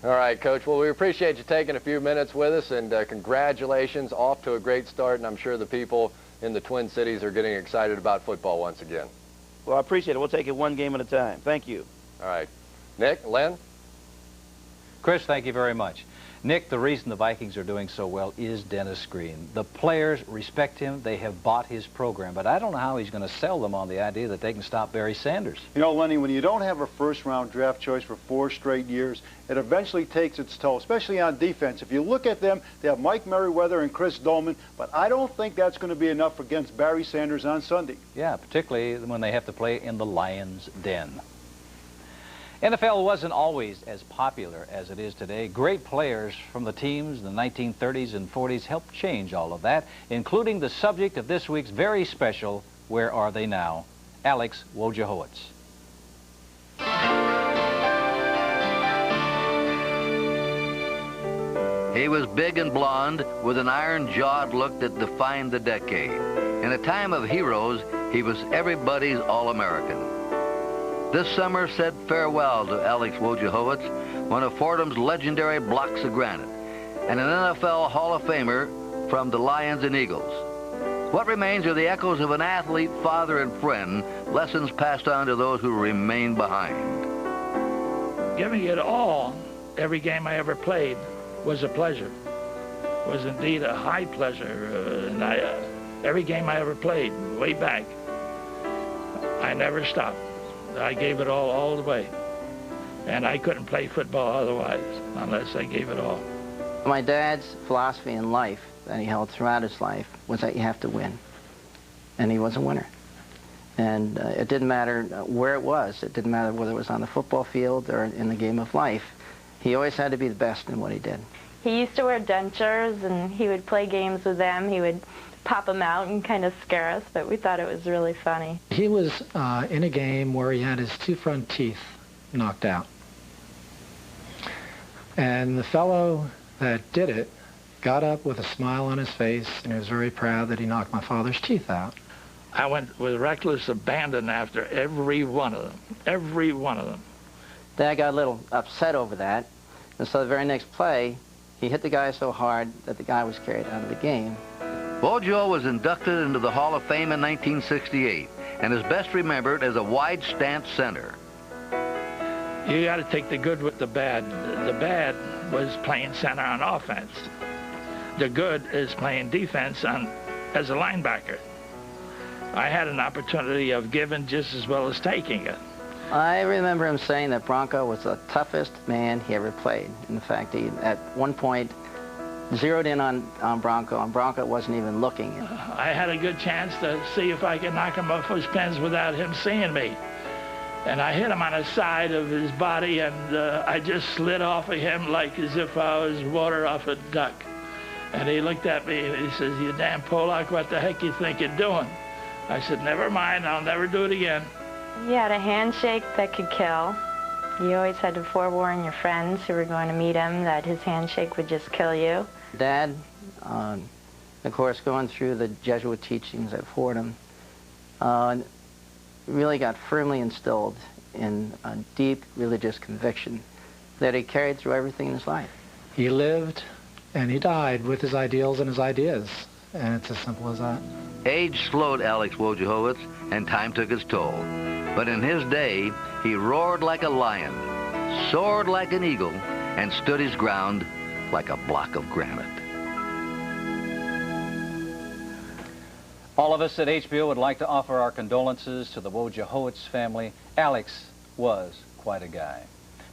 All right, Coach. Well, we appreciate you taking a few minutes with us, and congratulations. Off to a great start, and I'm sure the people in the Twin Cities are getting excited about football once again. Well, I appreciate it. We'll take it one game at a time. Thank you. All right. Nick, Len? Chris, thank you very much. Nick, the reason the Vikings are doing so well is Dennis Green. The players respect him. They have bought his program. But I don't know how he's going to sell them on the idea that they can stop Barry Sanders. You know, Lenny, when you don't have a first-round draft choice for 4 straight years, it eventually takes its toll, especially on defense. If you look at them, they have Mike Merriweather and Chris Dolman, but I don't think that's going to be enough against Barry Sanders on Sunday. Yeah, particularly when they have to play in the Lions' den. NFL wasn't always as popular as it is today. Great players from the teams in the 1930s and 40s helped change all of that, including the subject of this week's very special Where Are They Now? Alex Wojciechowicz. He was big and blonde with an iron-jawed look that defined the decade. In a time of heroes, he was everybody's All-American. This summer said farewell to Alex Wojciechowicz, one of Fordham's legendary blocks of granite, and an NFL Hall of Famer from the Lions and Eagles. What remains are the echoes of an athlete, father, and friend, lessons passed on to those who remain behind. Giving it all, every game I ever played, was a pleasure. Was indeed a high pleasure. Every game I ever played, way back, I never stopped. I gave it all the way. And I couldn't play football otherwise, unless I gave it all. My dad's philosophy in life that he held throughout his life was that you have to win. And he was a winner. And it didn't matter where it was. It didn't matter whether it was on the football field or in the game of life. He always had to be the best in what he did. He used to wear dentures, and he would play games with them. He would pop them out and kind of scare us, but we thought it was really funny. He was in a game where he had his 2 front teeth knocked out. And the fellow that did it got up with a smile on his face, and he was very proud that he knocked my father's teeth out. I went with reckless abandon after every one of them, every one of them. Dad got a little upset over that, and so the very next play, he hit the guy so hard that the guy was carried out of the game. Wojo was inducted into the Hall of Fame in 1968 and is best remembered as a wide-stance center. You got to take the good with the bad. The bad was playing center on offense. The good is playing defense as a linebacker. I had an opportunity of giving just as well as taking it. I remember him saying that Bronco was the toughest man he ever played. In fact, he, at one point, zeroed in on Bronco, and Bronco wasn't even looking. I had a good chance to see if I could knock him off his pins without him seeing me. And I hit him on the side of his body, and I just slid off of him like as if I was water off a duck. And he looked at me and he says, "You damn Pollock, what the heck you think you're doing?" I said, "Never mind, I'll never do it again." He had a handshake that could kill. You always had to forewarn your friends who were going to meet him that his handshake would just kill you. Dad, of course, going through the Jesuit teachings at Fordham, really got firmly instilled in a deep religious conviction that he carried through everything in his life. He lived and he died with his ideals and his ideas, and it's as simple as that. Age slowed Alex Wojciechowicz, and time took its toll. But in his day, he roared like a lion, soared like an eagle, and stood his ground like a block of granite. All of us at HBO would like to offer our condolences to the Wojciechowicz family. Alex was quite a guy.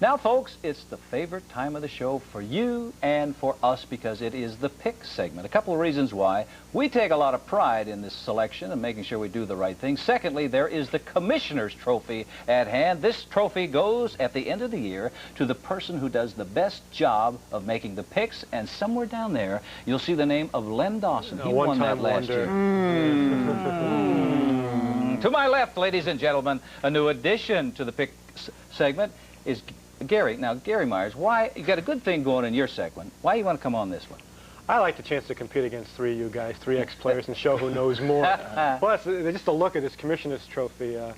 Now, folks, it's the favorite time of the show for you and for us because it is the pick segment. A couple of reasons why. We take a lot of pride in this selection and making sure we do the right thing. Secondly, there is the Commissioner's Trophy at hand. This trophy goes at the end of the year to the person who does the best job of making the picks, and somewhere down there you'll see the name of Len Dawson. He won that last year. To my left, ladies and gentlemen, a new addition to the pick segment is Gary. Now, Gary Myers, why you got a good thing going in your segment? Why do you want to come on this one? I like the chance to compete against three of you guys, three ex-players, and show who knows more. Plus, just a look at this Commissioner's Trophy, a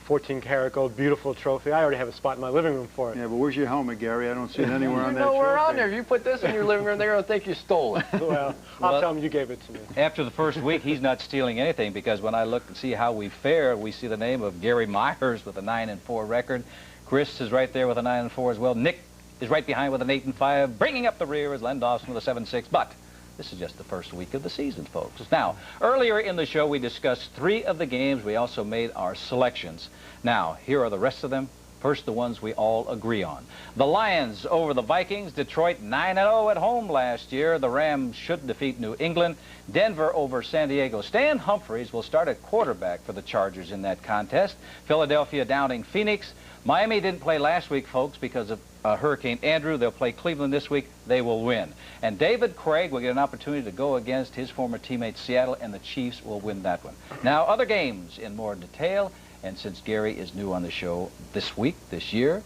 14-karat gold, beautiful trophy. I already have a spot in my living room for it. Yeah, but where's your helmet, Gary? I don't see it anywhere on that trophy. Nowhere on there. If you put this in your living room, they're going to think you stole it. Well, I'll tell them you gave it to me. After the first week, he's not stealing anything because when I look and see how we fare, we see the name of Gary Myers with a 9-4 record. Chris is right there with a 9-4 as well. Nick is right behind with an 8-5. Bringing up the rear is Len Dawson with a 7-6. But this is just the first week of the season, folks. Now, earlier in the show, we discussed 3 of the games. We also made our selections. Now, here are the rest of them. First, the ones we all agree on. The Lions over the Vikings. Detroit 9-0 at home last year. The Rams should defeat New England. Denver over San Diego. Stan Humphries will start at quarterback for the Chargers in that contest. Philadelphia downing Phoenix. Miami didn't play last week, folks, because of Hurricane Andrew. They'll play Cleveland this week. They will win. And David Craig will get an opportunity to go against his former teammate Seattle, and the Chiefs will win that one. Now, other games in more detail. And since Gary is new on the show this week, this year,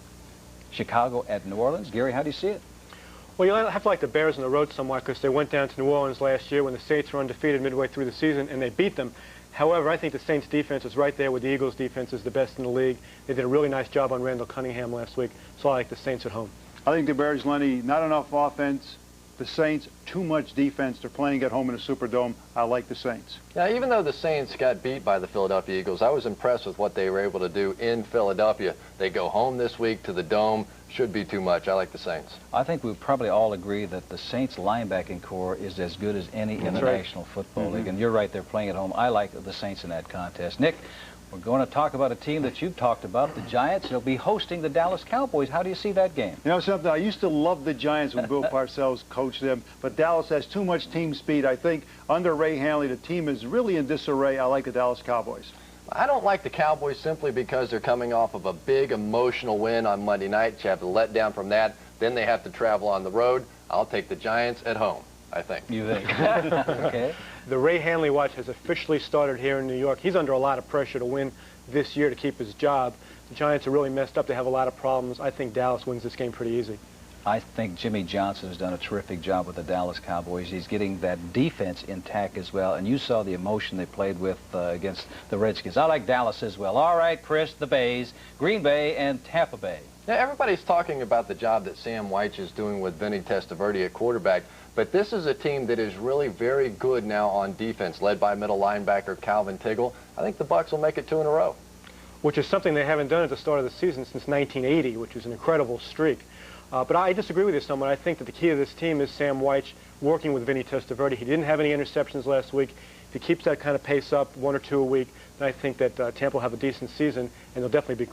Chicago at New Orleans. Gary, how do you see it? Well, you have to like the Bears on the road somewhat because they went down to New Orleans last year when the Saints were undefeated midway through the season, and they beat them. However, I think the Saints' defense is right there with the Eagles' defense is the best in the league. They did a really nice job on Randall Cunningham last week, so I like the Saints at home. I think the Bears, Lenny, not enough offense. The Saints, too much defense. They're playing at home in a Superdome. I like the Saints. Yeah, even though the Saints got beat by the Philadelphia Eagles, I was impressed with what they were able to do in Philadelphia. They go home this week to the Dome. Should be too much. I like the Saints. I think we probably all agree that the Saints linebacking core is as good as any in the National Football League. And you're right, they're playing at home. I like the Saints in that contest. Nick, we're going to talk about a team that you've talked about, the Giants. They'll be hosting the Dallas Cowboys. How do you see that game? You know something? I used to love the Giants when Bill Parcells coached them, but Dallas has too much team speed. I think under Ray Handley, the team is really in disarray. I like the Dallas Cowboys. I don't like the Cowboys simply because they're coming off of a big emotional win on Monday night. You have to let down from that. Then they have to travel on the road. I'll take the Giants at home, I think. You think? Okay. The Ray Handley watch has officially started here in New York. He's under a lot of pressure to win this year to keep his job. The Giants are really messed up. They have a lot of problems. I think Dallas wins this game pretty easy. I think Jimmy Johnson has done a terrific job with the Dallas Cowboys. He's getting that defense intact as well. And you saw the emotion they played with against the Redskins. I like Dallas as well. All right, Chris, the Bays, Green Bay, and Tampa Bay. Yeah, everybody's talking about the job that Sam Wyche is doing with Vinny Testaverde at quarterback. But this is a team that is really very good now on defense, led by middle linebacker Calvin Tiggle. I think the Bucs will make it 2 in a row. Which is something they haven't done at the start of the season since 1980, which is an incredible streak. But I disagree with you somewhat. I think that the key to this team is Sam Wyche working with Vinny Testaverde. He didn't have any interceptions last week. If he keeps that kind of pace up, 1 or 2 a week, then I think that Tampa will have a decent season, and they'll definitely be